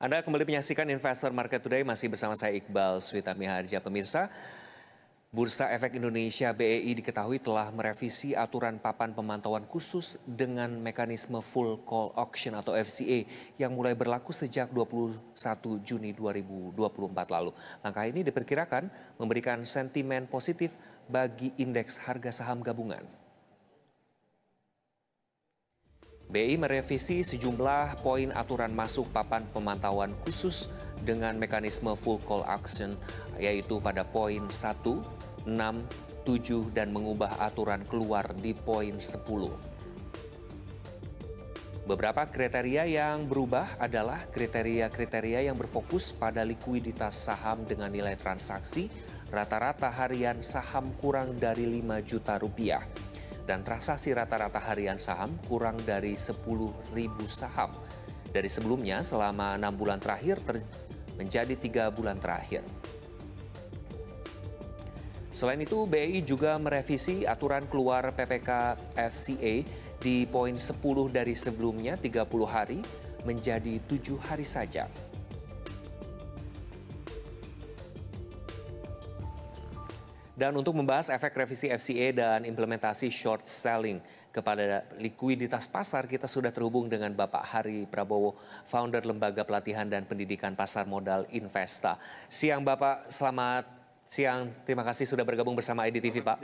Anda kembali menyaksikan Investor Market Today, masih bersama saya Iqbal Switami Harja. Pemirsa, Bursa Efek Indonesia BEI diketahui telah merevisi aturan papan pemantauan khusus dengan mekanisme full call auction atau FCA yang mulai berlaku sejak 21 Juni 2024 lalu. Langkah ini diperkirakan memberikan sentimen positif bagi indeks harga saham gabungan. BEI merevisi sejumlah poin aturan masuk papan pemantauan khusus dengan mekanisme full call auction, yaitu pada poin 1, 6, 7, dan mengubah aturan keluar di poin 10. Beberapa kriteria yang berubah adalah kriteria-kriteria yang berfokus pada likuiditas saham dengan nilai transaksi rata-rata harian saham kurang dari 5 juta rupiah. Dan transaksi rata-rata harian saham kurang dari 10.000 saham. Dari sebelumnya selama 6 bulan terakhir menjadi 3 bulan terakhir. Selain itu, BEI juga merevisi aturan keluar PPK FCA di poin 10 dari sebelumnya 30 hari menjadi 7 hari saja. Dan untuk membahas efek revisi FCA dan implementasi short selling kepada likuiditas pasar, kita sudah terhubung dengan Bapak Hari Prabowo, founder Lembaga Pelatihan dan Pendidikan Pasar Modal Investa. Siang Bapak, selamat siang. Terima kasih sudah bergabung bersama IDTV, Pak.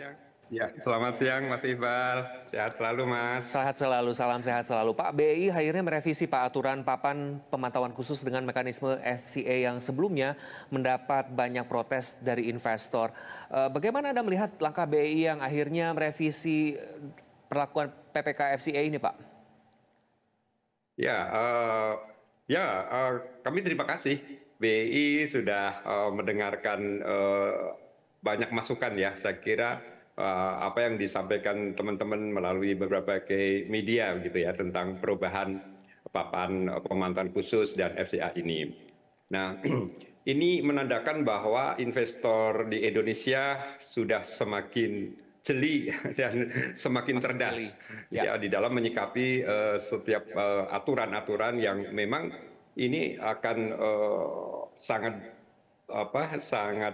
Ya, selamat siang Mas Iqbal. Sehat selalu Mas. Sehat selalu, salam sehat selalu. Pak, BEI akhirnya merevisi Pak aturan papan pemantauan khusus dengan mekanisme FCA yang sebelumnya mendapat banyak protes dari investor. Bagaimana Anda melihat langkah BEI yang akhirnya merevisi perlakuan PPK FCA ini, Pak? Kami terima kasih. BEI sudah mendengarkan banyak masukan ya. Saya kira apa yang disampaikan teman-teman melalui beberapa media gitu ya tentang perubahan papan pemantauan khusus dan FCA ini. Nah, ini menandakan bahwa investor di Indonesia sudah semakin jeli dan semakin cerdas ya di dalam menyikapi setiap aturan-aturan yang memang ini akan sangat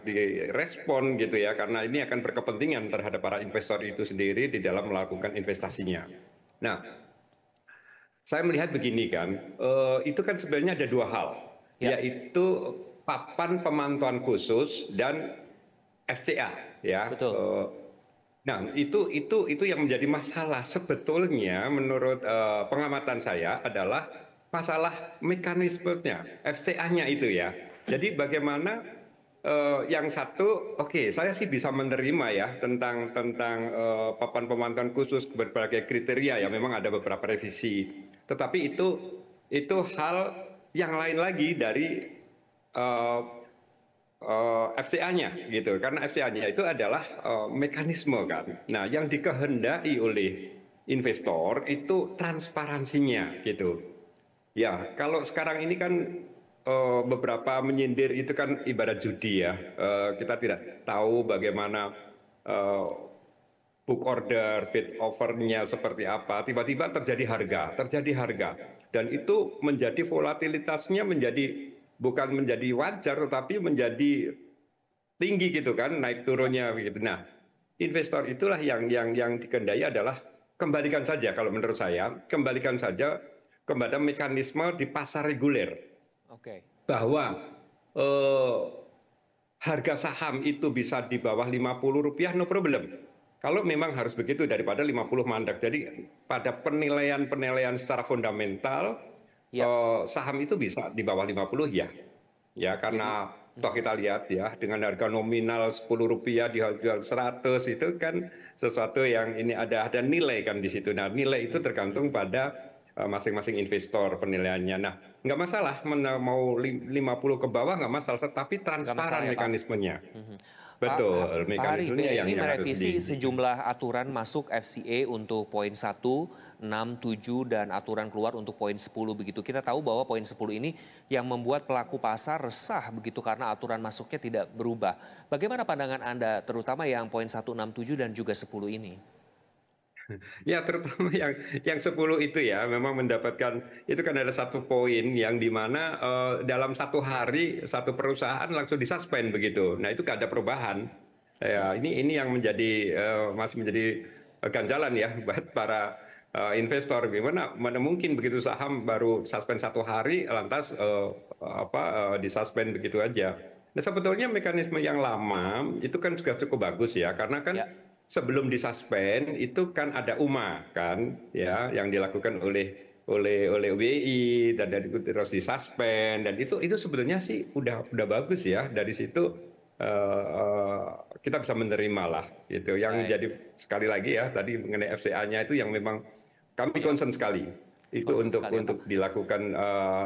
direspon gitu ya, karena ini akan berkepentingan terhadap para investor itu sendiri di dalam melakukan investasinya. Nah, saya melihat begini kan, itu kan sebenarnya ada dua hal, yaitu papan pemantauan khusus dan FCA ya. Betul. Nah, itu yang menjadi masalah sebetulnya menurut pengamatan saya adalah masalah mekanismenya, FCA-nya itu ya. Jadi bagaimana yang satu, oke, saya sih bisa menerima ya tentang papan pemantauan khusus berbagai kriteria ya, memang ada beberapa revisi. Tetapi itu hal yang lain lagi dari FCA-nya gitu, karena FCA-nya itu adalah mekanisme kan. Nah, yang dikehendaki oleh investor itu transparansinya gitu. Ya, kalau sekarang ini kan beberapa menyindir itu kan ibarat judi ya. Kita tidak tahu bagaimana book order, bid offer-nya seperti apa. Tiba-tiba terjadi harga, dan itu menjadi volatilitasnya bukan menjadi wajar, tetapi menjadi tinggi gitu kan, naik turunnya begitu. Nah, investor itulah yang dikendai adalah kembalikan saja, kalau menurut saya, kembalikan saja kepada mekanisme di pasar reguler. Bahwa harga saham itu bisa di bawah Rp50, no problem. Kalau memang harus begitu, daripada 50 mandak. Jadi pada penilaian secara fundamental, saham itu bisa di bawah 50 ya. Ya, karena toh kita lihat ya, dengan harga nominal Rp10 dijual 100 itu kan sesuatu yang ini ada nilai kan di situ. Nah, nilai itu tergantung pada masing-masing investor penilaiannya. Nah, nggak masalah mau 50 ke bawah, nggak masalah, tetapi transparan mekanismenya. Betul, Pak Hari, mekanismenya BEI yang merevisi harus sejumlah aturan masuk FCA untuk poin 1, 6, 7, dan aturan keluar untuk poin 10 begitu. Kita tahu bahwa poin 10 ini yang membuat pelaku pasar resah begitu karena aturan masuknya tidak berubah. Bagaimana pandangan Anda terutama yang poin 1, 6, 7 dan juga 10 ini? Ya, terutama yang 10 itu ya, memang mendapatkan itu kan ada satu poin yang di mana dalam satu hari satu perusahaan langsung disuspend begitu. Nah, itu nggak ada perubahan. Ya, ini yang menjadi masih menjadi ganjalan ya buat para investor. Gimana mana mungkin begitu saham baru suspend satu hari lantas disuspend begitu aja. Nah, sebetulnya mekanisme yang lama itu kan juga cukup bagus ya, karena kan Ya, sebelum disuspend itu kan ada UMA kan ya yang dilakukan oleh UBI dan dari itu terus disuspend dan itu sebetulnya sih udah bagus ya dari situ eh, kita bisa menerima lah gitu. Yang baik. jadi sekali lagi ya tadi mengenai FCA-nya itu yang memang kami Ya, concern sekali itu concern untuk sekali ya, Pak. dilakukan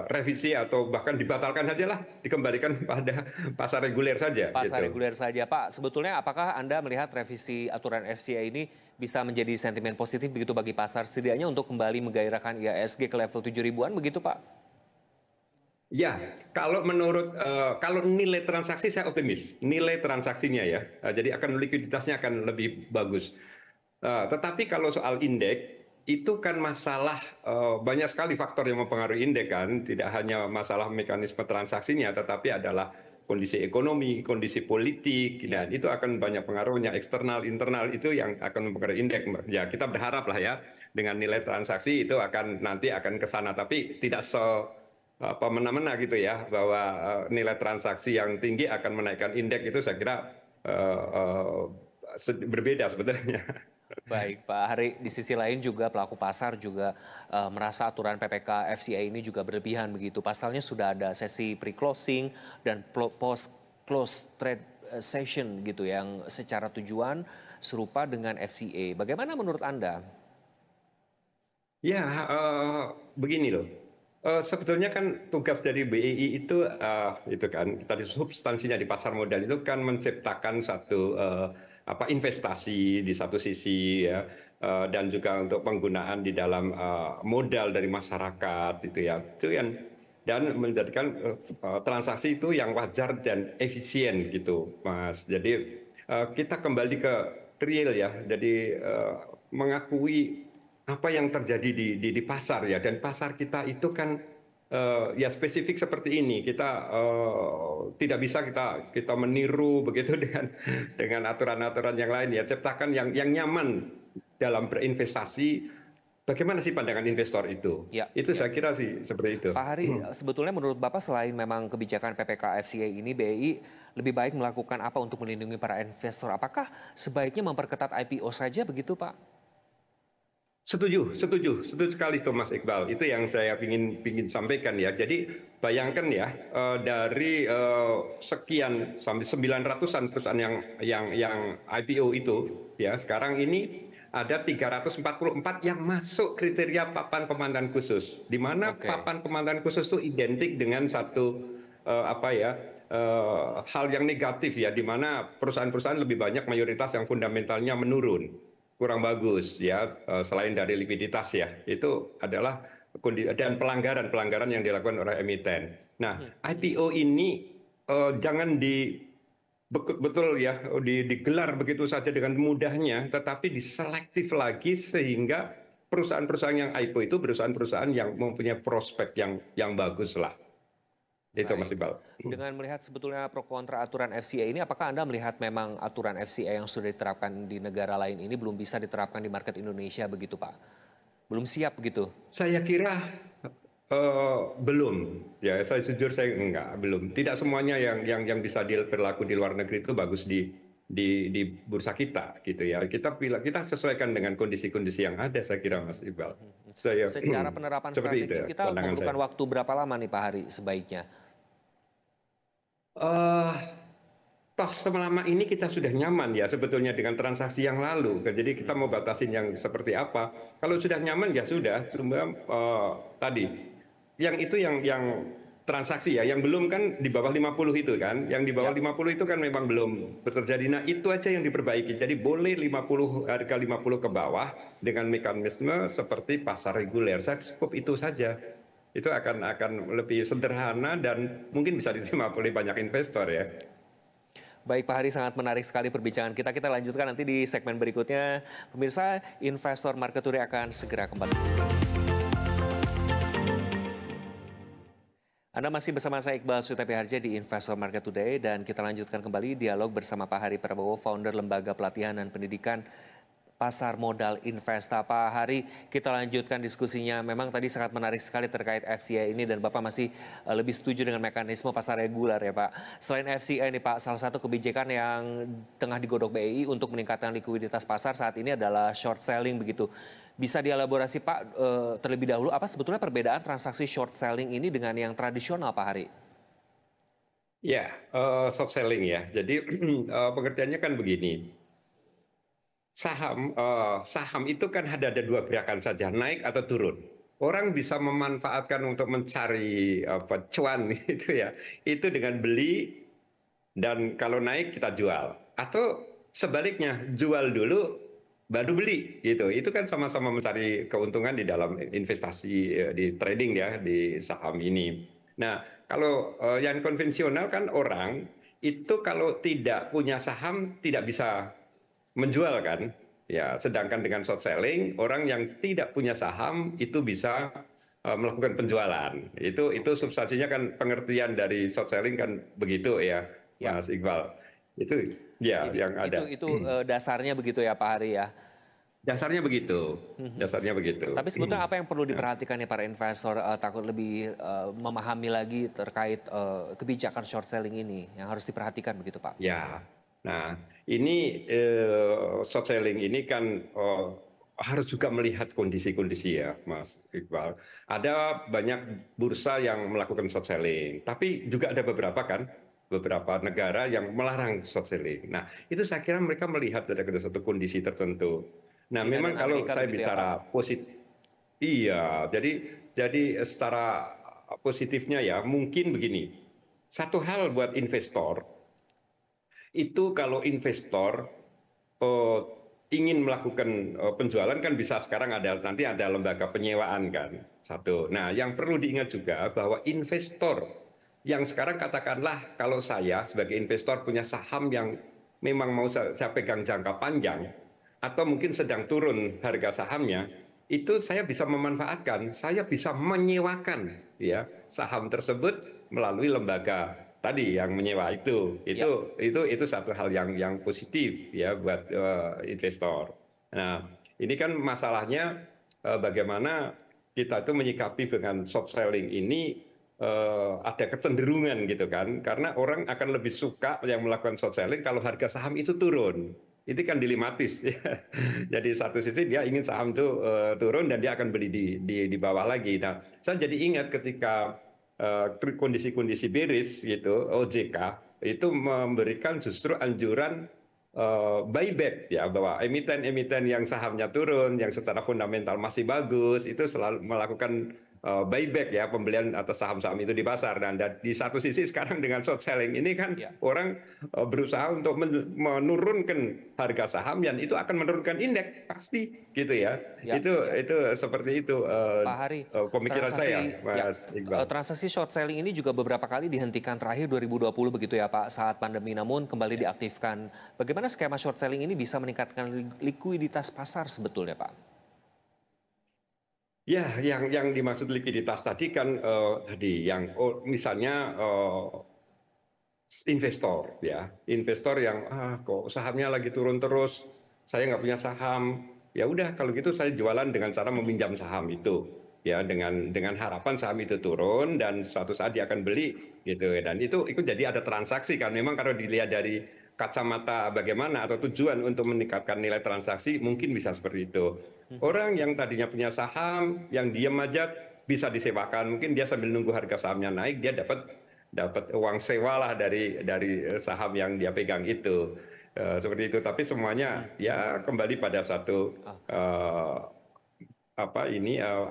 revisi atau bahkan dibatalkan saja lah, dikembalikan pada pasar reguler saja Pasar gitu. reguler saja, Pak. Sebetulnya apakah Anda melihat revisi aturan FCA ini bisa menjadi sentimen positif begitu bagi pasar setidaknya untuk kembali menggairahkan IHSG ke level 7 ribuan begitu, Pak? Ya, kalau menurut kalau nilai transaksi saya optimis, nilai transaksinya ya, jadi akan likuiditasnya akan lebih bagus. Tetapi kalau soal indeks itu kan masalah banyak sekali faktor yang mempengaruhi indeks kan, tidak hanya masalah mekanisme transaksinya, tetapi adalah kondisi ekonomi, kondisi politik, Iya. dan itu akan banyak pengaruhnya eksternal, internal itu yang akan mempengaruhi indeks. Ya kita berharap lah ya dengan nilai transaksi itu akan nanti akan ke sana, tapi tidak apa mena-mena gitu ya bahwa nilai transaksi yang tinggi akan menaikkan indeks itu saya kira uh, uh, berbeda sebetulnya. Baik, Pak Hari. Di sisi lain juga pelaku pasar juga merasa aturan PPK FCA ini juga berlebihan begitu. Pasalnya sudah ada sesi pre-closing dan post-close trade session gitu yang secara tujuan serupa dengan FCA. Bagaimana menurut Anda? Ya, begini loh. Sebetulnya kan tugas dari BEI itu kan tadi substansinya di pasar modal itu kan menciptakan satu apa investasi di satu sisi ya, dan juga untuk penggunaan di dalam modal dari masyarakat itu ya. Itu yang dan menjadikan transaksi itu yang wajar dan efisien gitu, Mas. Jadi kita kembali ke real ya. Jadi mengakui apa yang terjadi di pasar ya, dan pasar kita itu kan ya spesifik seperti ini, kita tidak bisa kita meniru begitu dengan aturan-aturan yang lain ya, ciptakan yang nyaman dalam berinvestasi. Bagaimana sih pandangan investor Ya, itu ya. saya kira sih seperti itu. Pak Hari, sebetulnya menurut Bapak selain memang kebijakan PPK FCA ini, BI lebih baik melakukan apa untuk melindungi para investor? Apakah sebaiknya memperketat IPO saja begitu, Pak? Setuju, setuju, setuju sekali itu Mas Iqbal. Itu yang saya ingin sampaikan ya. Jadi bayangkan ya dari sekian sampai 900-an perusahaan yang IPO itu ya sekarang ini ada 344 yang masuk kriteria papan pemantauan khusus. Di mana Oke, papan pemantauan khusus itu identik dengan satu hal yang negatif ya, di mana perusahaan-perusahaan lebih banyak mayoritas yang fundamentalnya menurun, kurang bagus ya, selain dari likuiditas ya itu adalah dan pelanggaran yang dilakukan oleh emiten. Nah, IPO ini jangan betul ya digelar begitu saja dengan mudahnya, tetapi diselektif lagi sehingga perusahaan-perusahaan yang IPO itu perusahaan-perusahaan yang mempunyai prospek yang bagus lah. Itu Mas baik. Iqbal. Dengan melihat sebetulnya pro kontra aturan FCA ini, apakah Anda melihat memang aturan FCA yang sudah diterapkan di negara lain ini belum bisa diterapkan di market Indonesia begitu, Pak? Belum siap begitu? Saya kira belum, ya saya jujur saya enggak, belum. Tidak semuanya yang bisa berlaku di luar negeri itu bagus di bursa kita gitu ya. Kita sesuaikan dengan kondisi-kondisi yang ada, saya kira Mas Iqbal. Saya Secara penerapan seperti itu strategi ya kita pandangan saya. memerlukan waktu berapa lama nih Pak Hari sebaiknya? Eh, Toh selama ini kita sudah nyaman ya sebetulnya dengan transaksi yang lalu. Jadi kita mau batasin yang seperti apa. Kalau sudah nyaman ya sudah. Cuma tadi yang itu yang transaksi ya, yang belum kan di bawah 50 itu kan. Yang di bawah Ya, 50 itu kan memang belum terjadi. Nah, itu aja yang diperbaiki. Jadi boleh 50 harga 50 ke bawah dengan mekanisme seperti pasar reguler. Saya cukup itu saja. Itu akan lebih sederhana dan mungkin bisa diterima oleh banyak investor ya. Baik Pak Hari, sangat menarik sekali perbincangan kita. Kita lanjutkan nanti di segmen berikutnya. Pemirsa, Investor Market Today akan segera kembali. Anda masih bersama saya Iqbal Sutapi Harja di Investor Market Today dan kita lanjutkan kembali dialog bersama Pak Hari Prabowo, founder Lembaga Pelatihan dan Pendidikan Pasar Modal Investa. Pak Hari, kita lanjutkan diskusinya. Memang tadi sangat menarik sekali terkait FCI ini dan Bapak masih lebih setuju dengan mekanisme pasar reguler ya Pak. Selain FCI ini Pak, salah satu kebijakan yang tengah digodok BI untuk meningkatkan likuiditas pasar saat ini adalah short selling begitu. Bisa dielaborasi Pak terlebih dahulu apa sebetulnya perbedaan transaksi short selling ini dengan yang tradisional Pak Hari? Ya, short selling ya. Jadi pengertiannya kan begini. Saham itu kan ada dua gerakan saja, naik atau turun. Orang bisa memanfaatkan untuk mencari cuan itu ya, itu dengan beli dan kalau naik kita jual. Atau sebaliknya, jual dulu baru beli gitu. Itu kan sama-sama mencari keuntungan di dalam investasi di trading ya, di saham ini. Nah, kalau yang konvensional kan orang itu kalau tidak punya saham tidak bisa menjual kan, ya. Sedangkan dengan short selling orang yang tidak punya saham itu bisa melakukan penjualan. Itu substansinya kan pengertian dari short selling kan begitu ya, Ya. Mas Iqbal. Itu ya yang ada. Itu dasarnya begitu ya Pak Hari ya. Dasarnya begitu. Dasarnya begitu. Tapi sebetulnya apa yang perlu diperhatikan ya para investor takut lebih memahami lagi terkait kebijakan short selling ini yang harus diperhatikan begitu Pak? Ya. Nah, ini short selling ini kan harus juga melihat kondisi-kondisi ya, Mas Iqbal. Ada banyak bursa yang melakukan short selling, tapi juga ada beberapa negara yang melarang short selling. Nah, itu saya kira mereka melihat ada satu kondisi tertentu. Nah, China memang dan kalau Amerika saya begitu ya, bicara Pak? positif, iya. Jadi secara positifnya ya mungkin begini. Satu hal buat investor itu kalau investor eh, ingin melakukan penjualan kan bisa sekarang nanti ada lembaga penyewaan kan satu. Nah yang perlu diingat juga bahwa investor yang sekarang katakanlah kalau saya sebagai investor punya saham yang memang mau saya pegang jangka panjang atau mungkin sedang turun harga sahamnya itu saya bisa memanfaatkan, saya bisa menyewakan ya saham tersebut melalui lembaga tadi yang menyewa itu satu hal yang positif ya buat investor. Nah ini kan masalahnya bagaimana kita itu menyikapi dengan short selling ini ada kecenderungan gitu kan karena orang akan lebih suka yang melakukan short selling kalau harga saham itu turun. Itu kan dilematis ya. Jadi satu sisi dia ingin saham itu turun dan dia akan beli di bawah lagi. Nah saya jadi ingat ketika kondisi-kondisi bearish gitu OJK itu memberikan justru anjuran buyback ya bahwa emiten-emiten yang sahamnya turun yang secara fundamental masih bagus itu selalu melakukan buyback ya pembelian atas saham-saham itu di pasar dan di satu sisi sekarang dengan short selling ini kan orang berusaha untuk menurunkan harga saham dan itu akan menurunkan indeks pasti gitu ya, itu seperti itu Pak Hari, pemikiran saya Mas Iqbal. transaksi short selling ini juga beberapa kali dihentikan terakhir 2020 begitu ya Pak saat pandemi namun kembali diaktifkan. Bagaimana skema short selling ini bisa meningkatkan likuiditas pasar sebetulnya Pak? Ya, yang dimaksud likuiditas tadi kan misalnya investor yang kok sahamnya lagi turun terus, saya nggak punya saham, ya udah kalau gitu saya jualan dengan cara meminjam saham itu, ya dengan harapan saham itu turun dan suatu saat dia akan beli gitu, dan itu jadi ada transaksi kan, memang kalau dilihat dari kacamata bagaimana atau tujuan untuk meningkatkan nilai transaksi mungkin bisa seperti itu. Orang yang tadinya punya saham, yang diam aja bisa disewakan. Mungkin dia sambil nunggu harga sahamnya naik, dia dapat uang sewa lah dari saham yang dia pegang itu. Seperti itu. Tapi semuanya ya kembali pada satu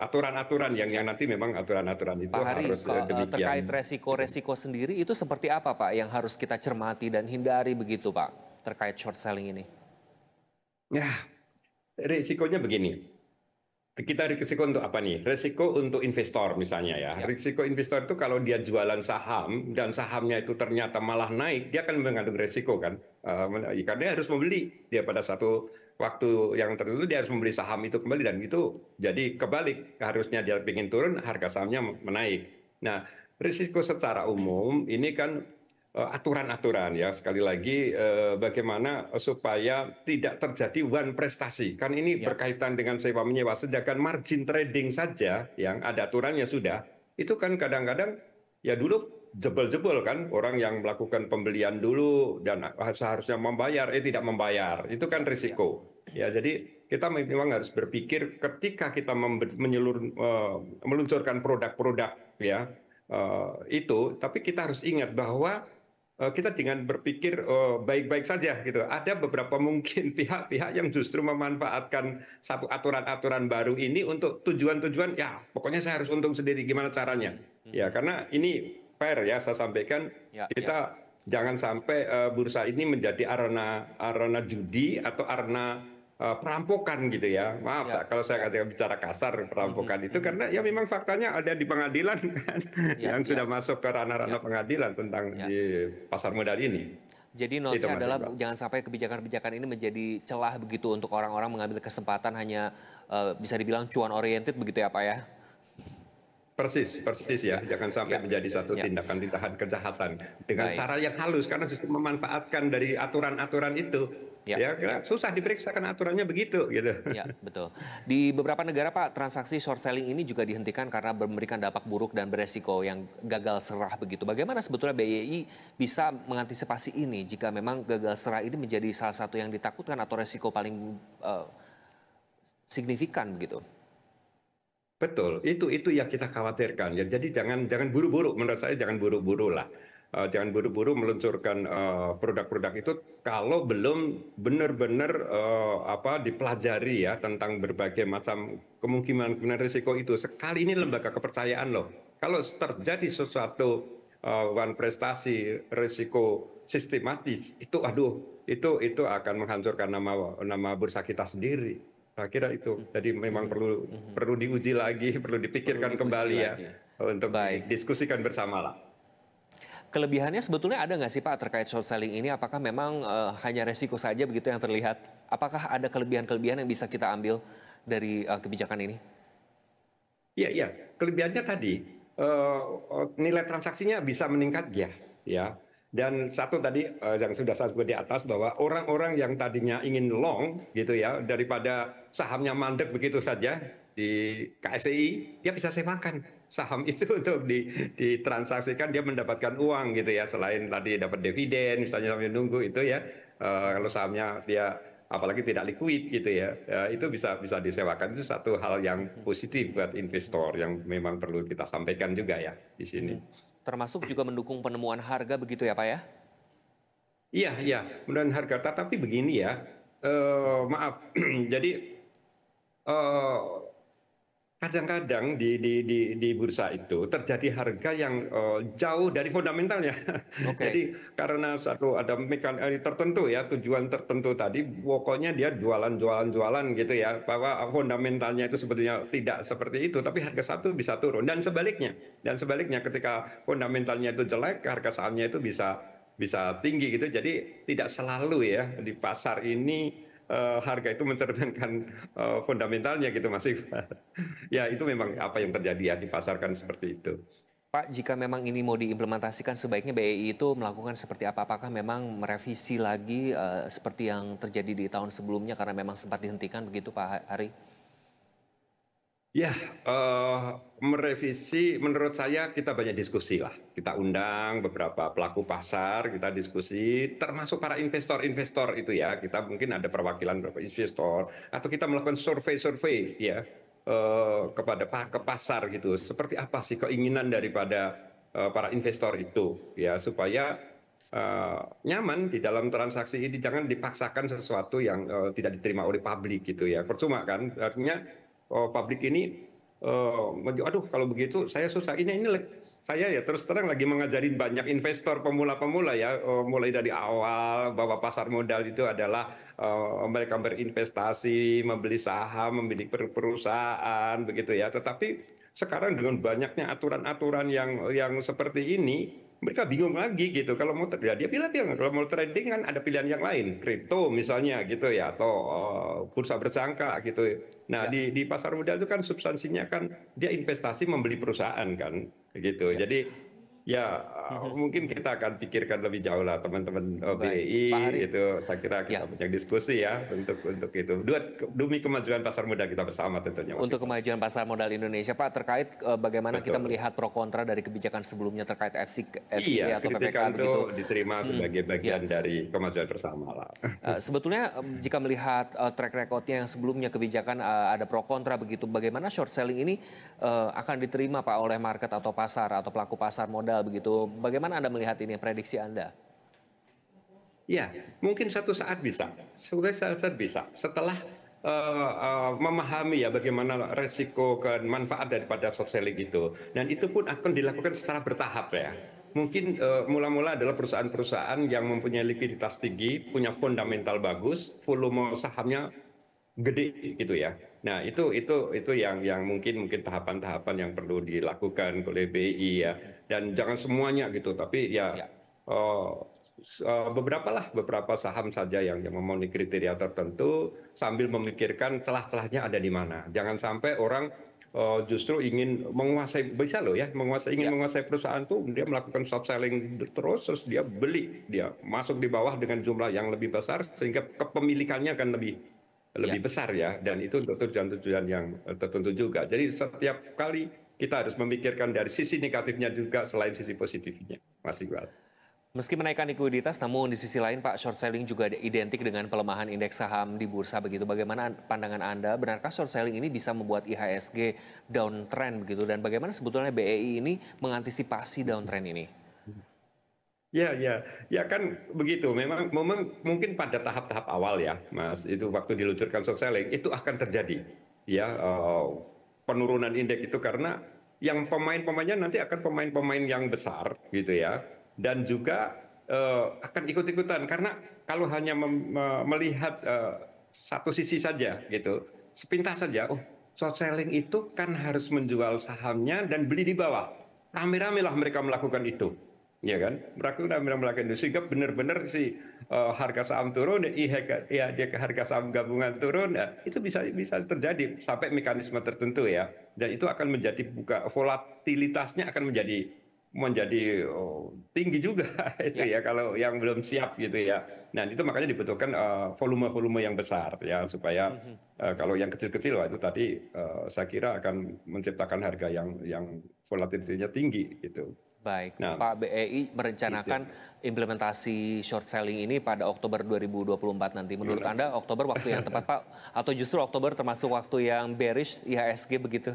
aturan-aturan yang nanti memang aturan-aturan itu Pak Hari, harus demikian. terkait resiko-resiko sendiri itu seperti apa Pak yang harus kita cermati dan hindari begitu Pak terkait short selling ini? Ya, risikonya begini. kita risiko untuk apa nih? Risiko untuk investor misalnya ya. Ya, Risiko investor itu kalau dia jualan saham dan sahamnya itu ternyata malah naik, dia akan mengandung risiko kan. Karena dia harus membeli. Dia pada satu waktu yang tertentu dia harus membeli saham itu kembali dan itu jadi kebalik. Harusnya dia ingin turun, harga sahamnya menaik. Nah, risiko secara umum ini kan aturan-aturan ya sekali lagi bagaimana supaya tidak terjadi one prestasi kan ini ya, berkaitan dengan sewa menyewa sedangkan margin trading saja yang ada aturannya sudah itu kan kadang-kadang ya dulu jebol-jebol kan orang yang melakukan pembelian dulu dan seharusnya membayar tidak membayar itu kan ya, risiko ya jadi kita memang harus berpikir ketika kita meluncurkan produk-produk ya itu tapi kita harus ingat bahwa kita dengan berpikir baik-baik saja gitu. Ada beberapa mungkin pihak-pihak yang justru memanfaatkan satu aturan-aturan baru ini untuk tujuan-tujuan ya pokoknya saya harus untung sendiri gimana caranya. Ya karena ini fair ya saya sampaikan ya, ya, kita jangan sampai bursa ini menjadi arena judi atau arena perampokan gitu ya. Maaf ya, kalau saya ya. bicara kasar perampokan itu karena ya memang faktanya ada di pengadilan kan Ya, yang ya, sudah masuk ke ranah-ranah ya, pengadilan tentang ya. di pasar modal ini. Jadi Itu notesnya Mas adalah Iqbal. jangan sampai kebijakan-kebijakan ini menjadi celah begitu untuk orang-orang mengambil kesempatan hanya bisa dibilang cuan oriented begitu ya Pak ya? Persis, persis ya. Jangan sampai Ya, menjadi satu ya, tindakan-tindakan kejahatan dengan baik. cara yang halus karena justru memanfaatkan dari aturan-aturan itu. Ya, Ya, ya. susah diperiksa kan aturannya begitu gitu. Ya, betul. Di beberapa negara, Pak, transaksi short selling ini juga dihentikan karena memberikan dampak buruk dan beresiko yang gagal serah begitu. Bagaimana sebetulnya BII bisa mengantisipasi ini jika memang gagal serah ini menjadi salah satu yang ditakutkan atau resiko paling signifikan begitu? Betul, itu yang kita khawatirkan. Ya, jadi jangan buru-buru. Menurut saya jangan buru-buru lah. Jangan buru-buru meluncurkan produk-produk itu kalau belum benar-benar dipelajari ya tentang berbagai macam kemungkinan risiko itu. Sekali ini lembaga kepercayaan loh. Kalau terjadi sesuatu one prestasi risiko sistematis itu aduh itu akan menghancurkan nama bursa kita sendiri. Saya kira itu. Jadi memang perlu diuji lagi, perlu Perlu dipikirkan diuji kembali ya lagi. untuk Baik. didiskusikan bersama lah. Kelebihannya sebetulnya ada nggak sih Pak terkait short selling ini? Apakah memang hanya resiko saja begitu yang terlihat? Apakah ada kelebihan-kelebihan yang bisa kita ambil dari kebijakan ini? Iya, iya. Kelebihannya tadi nilai transaksinya bisa meningkat ya. Dan satu tadi yang sudah saya sebut di atas bahwa orang-orang yang tadinya ingin long gitu ya daripada sahamnya mandek begitu saja di KSEI dia bisa sewakan saham itu untuk ditransaksikan dia mendapatkan uang gitu ya selain tadi dapat dividen misalnya sambil nunggu itu ya kalau sahamnya dia apalagi tidak liquid gitu ya, itu bisa disewakan itu satu hal yang positif buat investor yang memang perlu kita sampaikan juga ya di sini. Termasuk juga mendukung penemuan harga begitu ya Pak ya? Iya, iya, menurunkan harga. Tapi begini ya, maaf. Jadi eh, kadang-kadang di bursa itu terjadi harga yang jauh dari fundamentalnya. Oke. Jadi karena satu ada mekanisme tertentu ya, tujuan tertentu tadi, pokoknya dia jualan gitu ya, bahwa fundamentalnya itu sebetulnya tidak seperti itu, tapi harga satu bisa turun dan sebaliknya. Dan sebaliknya ketika fundamentalnya itu jelek, harga sahamnya itu bisa tinggi gitu. Jadi tidak selalu ya di pasar ini harga itu mencerminkan fundamentalnya gitu Mas Iqbal. Ya itu memang apa yang terjadi ya dipasarkan seperti itu. Pak, jika memang ini mau diimplementasikan sebaiknya BEI itu melakukan seperti apa? Apakah memang merevisi lagi seperti yang terjadi di tahun sebelumnya karena memang sempat dihentikan begitu Pak Hari? Ya, merevisi menurut saya kita banyak diskusi lah. Kita undang beberapa pelaku pasar, kita diskusi, termasuk para investor-investor itu ya. Kita mungkin ada perwakilan beberapa investor, atau kita melakukan survei-survei ya ke pasar gitu. Seperti apa sih keinginan daripada para investor itu ya supaya nyaman di dalam transaksi ini jangan dipaksakan sesuatu yang tidak diterima oleh publik gitu ya. Percuma kan artinya publik ini aduh kalau begitu saya susah. Saya ya terus terang lagi mengajarin banyak investor pemula-pemula ya, mulai dari awal bahwa pasar modal itu adalah mereka berinvestasi, membeli saham, membeli perusahaan begitu ya. Tetapi sekarang dengan banyaknya aturan-aturan yang seperti ini, mereka bingung lagi gitu. Kalau mau ya dia bilang kalau mau trading kan ada pilihan yang lain, kripto misalnya gitu ya, atau bursa berjangka gitu. Nah, Ya, di pasar modal itu kan substansinya kan dia investasi membeli perusahaan kan, gitu. ya. Jadi ya Mhm, mungkin mhm. kita akan pikirkan lebih jauh lah teman-teman Baik, BEI Pak Hari. itu. Saya kira kita Ya, banyak diskusi ya untuk itu. Demi kemajuan pasar modal kita bersama tentunya Mas untuk Iqbal. kemajuan pasar modal Indonesia, Pak, terkait bagaimana kita Betul. melihat pro kontra dari kebijakan sebelumnya terkait Iya, FCA atau PPK kritikan itu begitu. diterima Hmm, sebagai ya. bagian dari kemajuan bersama lah. Sebetulnya jika melihat track recordnya yang sebelumnya kebijakan ada pro kontra begitu, bagaimana short selling ini akan diterima Pak oleh market atau pasar atau pelaku pasar modal begitu? Bagaimana Anda melihat ini, prediksi Anda? Ya, mungkin satu saat bisa. Suatu saat bisa. Setelah memahami ya bagaimana resiko dan manfaat daripada short selling itu. Dan itu pun akan dilakukan secara bertahap ya. Mungkin mula-mula adalah perusahaan-perusahaan yang mempunyai likuiditas tinggi, punya fundamental bagus, volume sahamnya gede gitu ya. Nah, itu yang mungkin tahapan-tahapan yang perlu dilakukan oleh BI ya. Dan jangan semuanya gitu, tapi ya Ya. eh, beberapa saham saja yang memenuhi kriteria tertentu sambil memikirkan celah-celahnya ada di mana. Jangan sampai orang justru ingin menguasai, bisa loh ya, ingin Ya. menguasai perusahaan tuh dia melakukan short selling terus dia beli, dia masuk di bawah dengan jumlah yang lebih besar sehingga kepemilikannya akan lebih Ya. lebih besar ya, dan itu untuk tujuan-tujuan yang tertentu juga. Jadi setiap kali kita harus memikirkan dari sisi negatifnya juga selain sisi positifnya, Mas Iqbal. Meski menaikkan likuiditas, namun di sisi lain Pak, short selling juga identik dengan pelemahan indeks saham di bursa begitu. Bagaimana pandangan Anda? Benarkah short selling ini bisa membuat IHSG downtrend begitu? Dan bagaimana sebetulnya BEI ini mengantisipasi downtrend ini? Ya, ya, ya kan begitu. Memang mungkin pada tahap-tahap awal ya, Mas, itu waktu diluncurkan short selling itu akan terjadi, ya penurunan indeks itu karena yang pemain-pemainnya nanti akan pemain-pemain yang besar, gitu ya, dan juga akan ikut-ikutan karena kalau hanya melihat satu sisi saja, gitu, sepintas saja, oh short selling itu kan harus menjual sahamnya dan beli di bawah. Rame-rame lah mereka melakukan itu, ya kan, mereka udah melakukan itu sehingga benar-benar si harga saham turun, ya dia harga saham gabungan turun, ya, itu bisa bisa terjadi sampai mekanisme tertentu ya, dan itu akan menjadi volatilitasnya akan menjadi tinggi juga itu Ya. ya kalau yang belum siap gitu ya. Nah itu makanya dibutuhkan volume-volume yang besar ya supaya Mhm. kalau yang kecil-kecil wah itu tadi saya kira akan menciptakan harga yang volatilitasnya tinggi gitu. Baik, Nah, Pak BEI itu. merencanakan implementasi short selling ini pada Oktober 2024 nanti. Menurut Gimana? Anda Oktober waktu yang tepat Pak? Atau justru Oktober termasuk waktu yang bearish IHSG begitu?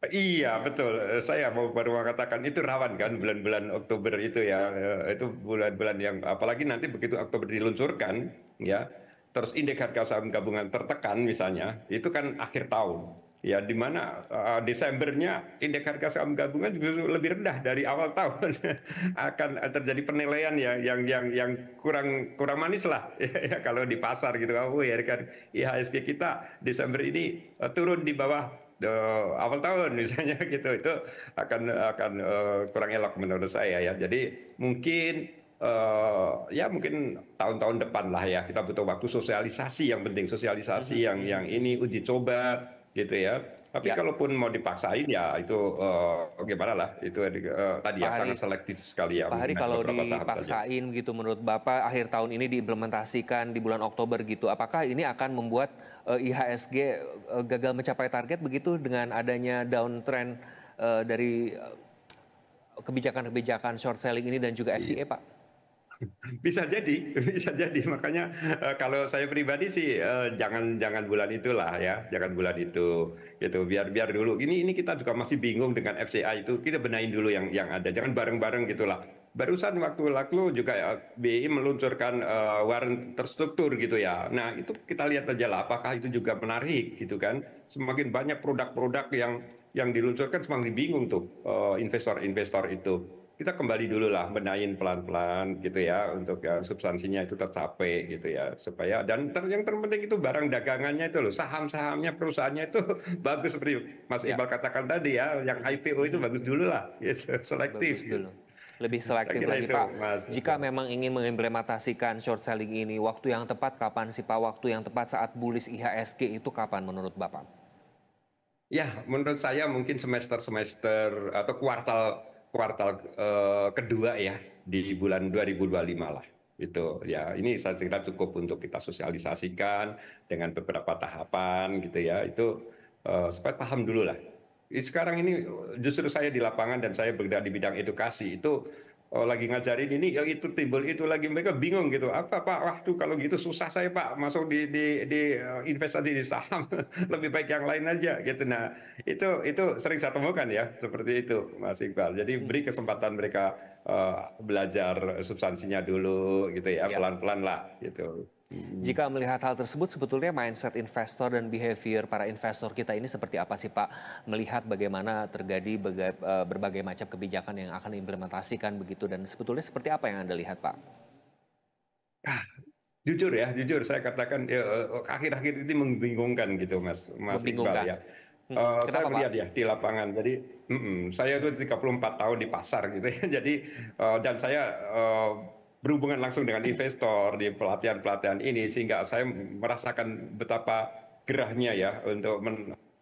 Iya betul. Saya baru mau katakan itu rawan kan bulan-bulan Oktober itu ya. Itu bulan-bulan yang apalagi nanti begitu Oktober diluncurkan ya. Terus indeks harga saham gabungan tertekan misalnya, itu kan akhir tahun. Ya di mana Desembernya indeks harga saham gabungan juga lebih rendah dari awal tahun. Akan terjadi penilaian ya yang kurang kurang manis lah ya, kalau di pasar gitu. Oh ya kan IHSG kita Desember ini turun di bawah awal tahun misalnya gitu, itu akan kurang elok menurut saya ya. Jadi mungkin ya mungkin tahun-tahun depan lah ya, kita butuh waktu sosialisasi, yang penting Mhm, sosialisasi yang mhm, ini mhm. uji coba gitu ya. Tapi Ya, kalaupun mau dipaksain ya itu gimana lah, itu tadi Pak ya Hari. sangat selektif sekali ya Pak Hari, menggunakan kalau beberapa saham saja. dipaksain gitu menurut Bapak akhir tahun ini diimplementasikan di bulan Oktober gitu, apakah ini akan membuat IHSG gagal mencapai target begitu dengan adanya downtrend dari kebijakan-kebijakan short selling ini dan juga Iya. FCA, Pak? Bisa jadi, bisa jadi. Makanya kalau saya pribadi sih jangan jangan bulan itulah ya, jangan bulan itu gitu. Biar biar dulu. Ini kita juga masih bingung dengan FCA itu. Kita benahin dulu yang ada. Jangan bareng-bareng gitulah. Barusan waktu lalu juga BI meluncurkan warrant terstruktur gitu ya. Nah itu kita lihat aja lah apakah itu juga menarik gitu kan. Semakin banyak produk-produk yang diluncurkan semakin bingung tuh investor-investor itu. Kita kembali dulu lah benahin pelan-pelan gitu ya untuk substansinya itu tercapai gitu ya supaya dan yang terpenting itu barang dagangannya itu loh saham-sahamnya perusahaannya itu bagus seperti Mas Ya. Iqbal katakan tadi ya yang IPO itu bagus dulu lah gitu Bagus selektif gitu. dulu. Lebih Saya selektif kira lagi itu Pak. Mas Jika Iqbal. memang ingin mengimplementasikan short selling ini, waktu yang tepat kapan sih Pak? Waktu yang tepat saat bullish IHSG itu kapan menurut Bapak? Ya, menurut saya mungkin semester-semester atau kuartal kuartal kedua ya di bulan 2025 lah. Itu ya, ini saya kira cukup untuk kita sosialisasikan dengan beberapa tahapan gitu ya. Itu supaya paham dulu lah. Sekarang ini justru saya di lapangan dan saya bergerak di bidang edukasi itu lagi ngajarin ini yang itu timbul itu lagi mereka bingung gitu apa Pak waktu kalau gitu susah saya Pak masuk di investasi di saham lebih baik yang lain aja gitu. Nah, itu sering saya temukan ya seperti itu Mas Iqbal. Jadi beri kesempatan mereka belajar substansinya dulu gitu ya, Ya. pelan-pelan lah gitu. Jika melihat hal tersebut, sebetulnya mindset investor dan behavior para investor kita ini seperti apa sih Pak? Melihat bagaimana terjadi berbagai macam kebijakan yang akan diimplementasikan begitu dan sebetulnya seperti apa yang Anda lihat Pak? Ah, jujur ya, jujur saya katakan akhir-akhir ini membingungkan gitu Mas Iqbal Membingungkan. ya. Saya Kenapa Pak? melihat ya di lapangan. Jadi saya itu 34 tahun di pasar gitu ya. Jadi dan saya berhubungan langsung dengan investor di pelatihan-pelatihan ini sehingga saya merasakan betapa gerahnya ya untuk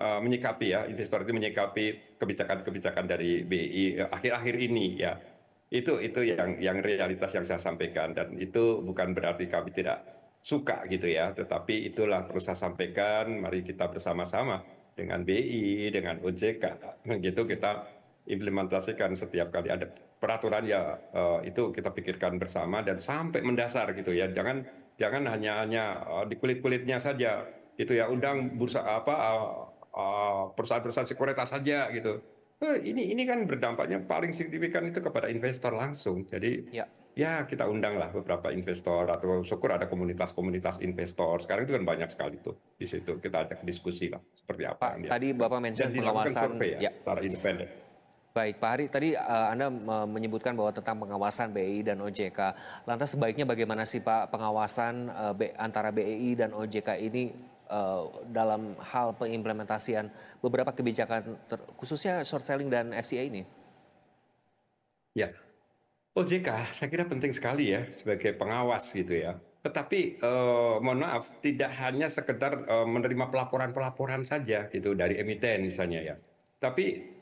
menyikapi ya investor itu menyikapi kebijakan-kebijakan dari BI akhir-akhir ini ya. Itu yang realitas yang saya sampaikan dan itu bukan berarti kami tidak suka gitu ya, tetapi itulah perlu saya sampaikan. Mari kita bersama-sama dengan BI, dengan OJK, gitu kita implementasikan setiap kali ada peraturan ya itu kita pikirkan bersama dan sampai mendasar gitu ya. Jangan hanya di kulit-kulitnya saja itu ya undang bursa apa perusahaan-perusahaan sekuritas saja gitu. Ini kan berdampaknya paling signifikan itu kepada investor langsung. Jadi Ya. ya kita undanglah beberapa investor atau syukur ada komunitas-komunitas investor. Sekarang itu kan banyak sekali tuh di situ kita ada diskusi lah seperti apa yang Pak, dia tadi lakukan Bapak dan mention dilakukan pengawasan, survei ya ya. secara independen. Baik, Pak Hari, tadi Anda menyebutkan bahwa tentang pengawasan BEI dan OJK. Lantas sebaiknya bagaimana sih Pak pengawasan antara BEI dan OJK ini dalam hal pengimplementasian beberapa kebijakan, khususnya short selling dan FCA ini? Ya, OJK saya kira penting sekali ya sebagai pengawas gitu ya. Tetapi mohon maaf tidak hanya sekedar menerima pelaporan-pelaporan saja gitu dari emiten misalnya ya. Tapi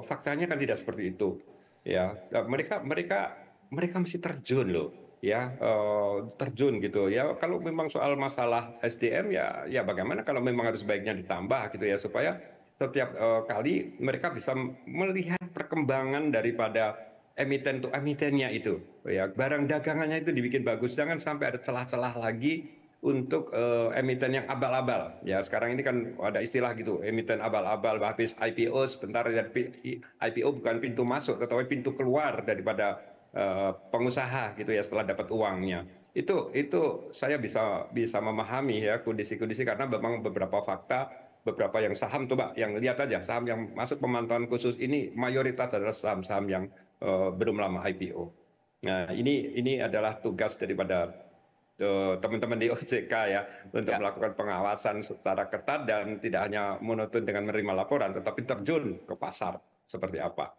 faktanya kan tidak seperti itu ya. Mereka mesti terjun loh ya terjun gitu ya. Kalau memang soal masalah SDM ya bagaimana kalau memang harus baiknya ditambah gitu ya supaya setiap kali mereka bisa melihat perkembangan daripada emiten tuh emitennya itu ya barang dagangannya itu dibikin bagus jangan sampai ada celah-celah lagi untuk emiten yang abal-abal ya sekarang ini kan ada istilah gitu emiten abal-abal habis IPO sebentar dan IPO bukan pintu masuk tetapi pintu keluar daripada pengusaha gitu ya setelah dapat uangnya itu saya bisa memahami ya kondisi-kondisi karena memang beberapa fakta beberapa yang saham coba yang lihat aja saham yang masuk pemantauan khusus ini mayoritas adalah saham-saham yang belum lama IPO. Nah, ini adalah tugas daripada teman-teman di OJK ya untuk Ya, melakukan pengawasan secara ketat dan tidak hanya monoton dengan menerima laporan, tetapi terjun ke pasar seperti apa,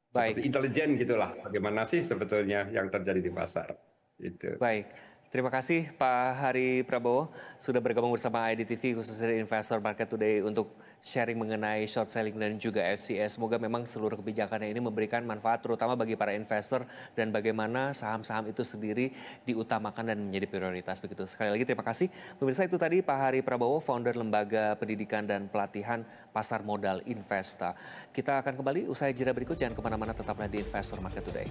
seperti baik. intelijen gitulah. Bagaimana sih sebetulnya yang terjadi di pasar? Itu. Baik, terima kasih Pak Hari Prabowo sudah bergabung bersama IDTV khususnya di Investor Market Today untuk sharing mengenai short selling dan juga FCS. Semoga memang seluruh kebijakannya ini memberikan manfaat terutama bagi para investor dan bagaimana saham-saham itu sendiri diutamakan dan menjadi prioritas begitu. Sekali lagi terima kasih. Pemirsa itu tadi Pak Hari Prabowo, founder Lembaga Pendidikan dan Pelatihan Pasar Modal Investa. Kita akan kembali usai jeda berikut, jangan kemana-mana, tetaplah di Investor Market Today.